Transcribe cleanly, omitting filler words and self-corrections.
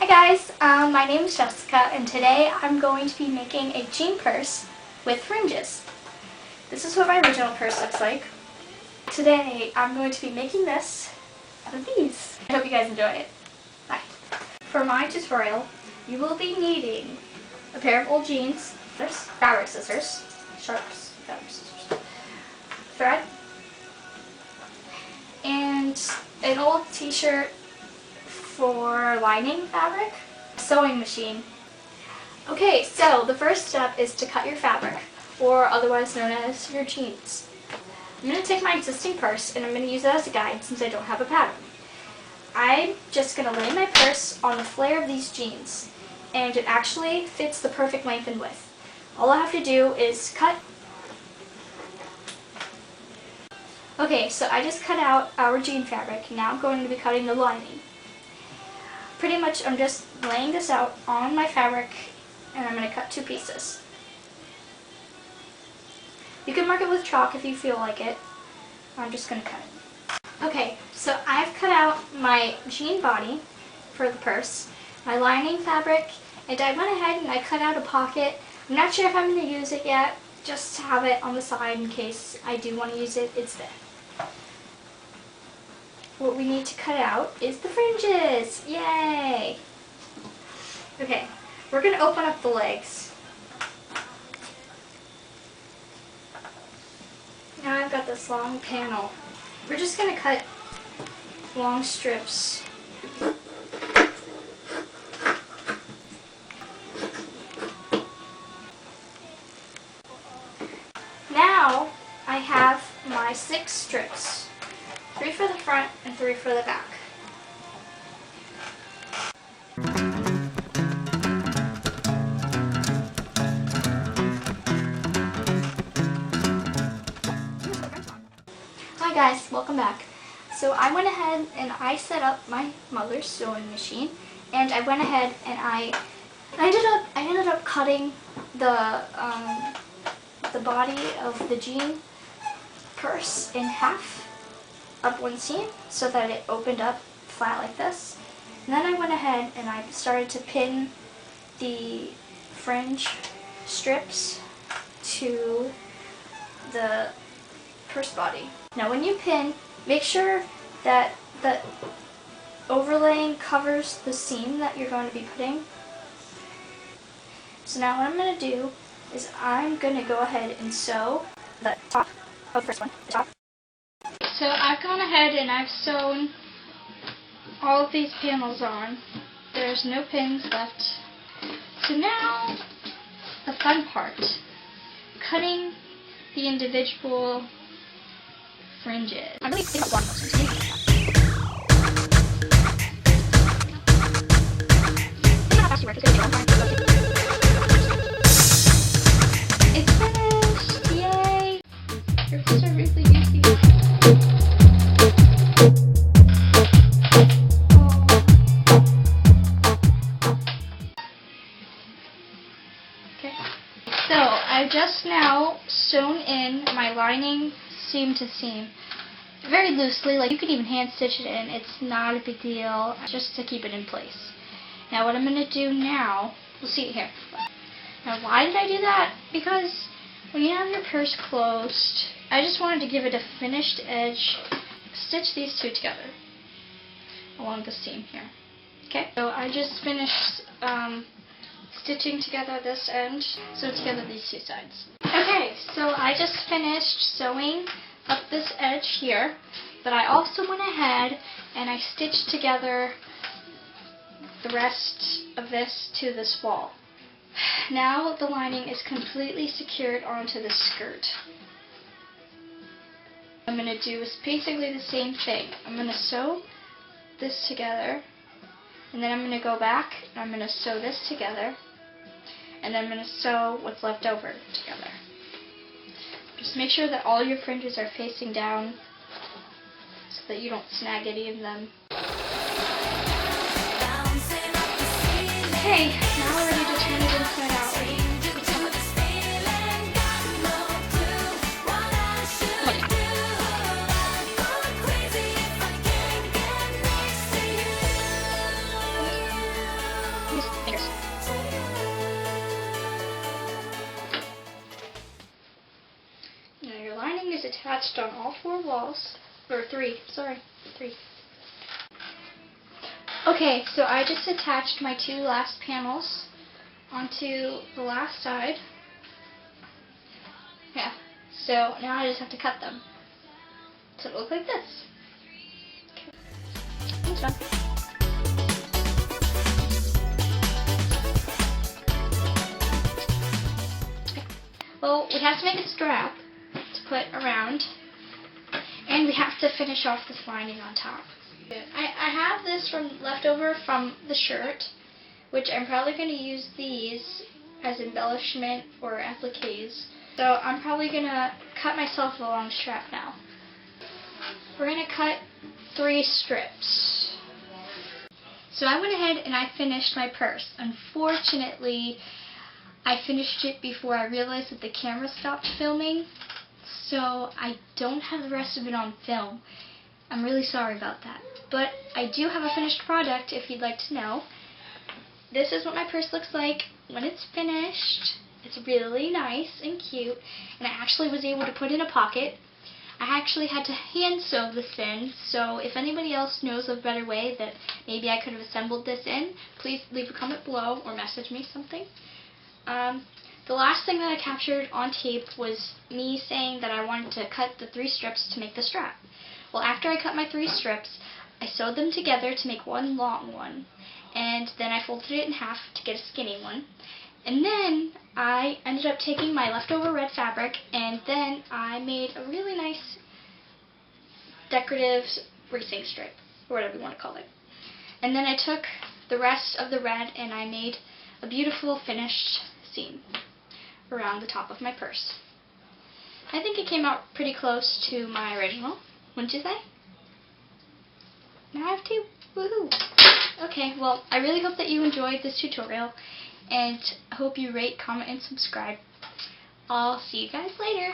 Hi guys, my name is Jessica and today I'm going to be making a jean purse with fringes. This is what my original purse looks like. Today I'm going to be making this out of these. I hope you guys enjoy it. Bye. For my tutorial, you will be needing a pair of old jeans, fabric scissors, sharps, fabric scissors, thread, and an old t-shirt for lining fabric, sewing machine. Okay, so the first step is to cut your fabric, or otherwise known as your jeans. I'm going to take my existing purse and I'm going to use it as a guide since I don't have a pattern. I'm just going to lay my purse on the flare of these jeans, and it actually fits the perfect length and width. All I have to do is cut. Okay, so I just cut out our jean fabric. Now I'm going to be cutting the lining. Pretty much I'm just laying this out on my fabric and I'm going to cut two pieces. You can mark it with chalk if you feel like it. I'm just going to cut it. Okay, so I've cut out my jean body for the purse, my lining fabric, and I went ahead and I cut out a pocket. I'm not sure if I'm going to use it yet, just to have it on the side in case I do want to use it. It's there. What we need to cut out is the fringes. Yay! Okay, we're going to open up the legs. Now I've got this long panel. We're just going to cut long strips. Now I have my 6 strips. 3 for the front and 3 for the back. Hi guys, welcome back. So I went ahead and I set up my mother's sewing machine, and I went ahead and I ended up cutting the body of the jean purse in half up one seam so that it opened up flat like this. And then I went ahead and I started to pin the fringe strips to the purse body. Now when you pin, make sure that the overlaying covers the seam that you're going to be putting. So now what I'm going to do is I'm going to go ahead and sew the top of the first one, the top. So I've gone ahead and I've sewn all of these panels on. There's no pins left. So now, the fun part, cutting the individual fringes. I'm really thinking about It's finished! Yay! Your fringes are really easy. Okay, so I've just now sewn in my lining seam to seam, very loosely, like you can even hand stitch it in, it's not a big deal, just to keep it in place. Now what I'm going to do now, we'll see it here. Now why did I do that? Because when you have your purse closed, I just wanted to give it a finished edge. Stitch these two together along the seam here. Okay, so I just finished stitching together this end, sew together these two sides. Okay, so I just finished sewing up this edge here, but I also went ahead and I stitched together the rest of this to this wall. Now the lining is completely secured onto the skirt. What I'm going to do is basically the same thing. I'm going to sew this together, and then I'm going to go back and I'm going to sew this together, and then I'm going to sew what's left over together. Just make sure that all your fringes are facing down so that you don't snag any of them. Okay, now we're ready to turn it inside out. attached on all 4 walls. Or 3, sorry, 3. Okay, so I just attached my 2 last panels onto the last side. Yeah, so now I just have to cut them. So it'll look like this. Okay. Thanks, John. Okay. Well, we have to make a strap to put around, and we have to finish off this lining on top. I have this leftover from the shirt, which I'm probably going to use these as embellishment or appliques. So I'm probably going to cut myself a long strap now. We're going to cut 3 strips. So I went ahead and I finished my purse. Unfortunately, I finished it before I realized that the camera stopped filming, so I don't have the rest of it on film. I'm really sorry about that. But I do have a finished product if you'd like to know. This is what my purse looks like when it's finished. It's really nice and cute, and I actually was able to put in a pocket. I actually had to hand sew this in, so if anybody else knows of a better way that maybe I could have assembled this in, please leave a comment below or message me something. The last thing that I captured on tape was me saying that I wanted to cut the 3 strips to make the strap. Well, after I cut my 3 strips, I sewed them together to make one long one, and then I folded it in half to get a skinny one. And then I ended up taking my leftover red fabric, and then I made a really nice decorative racing stripe, or whatever you want to call it. And then I took the rest of the red and I made a beautiful finished seam around the top of my purse. I think it came out pretty close to my original, wouldn't you say? Now I have 2. Woohoo! Okay, well, I really hope that you enjoyed this tutorial, and I hope you rate, comment, and subscribe. I'll see you guys later.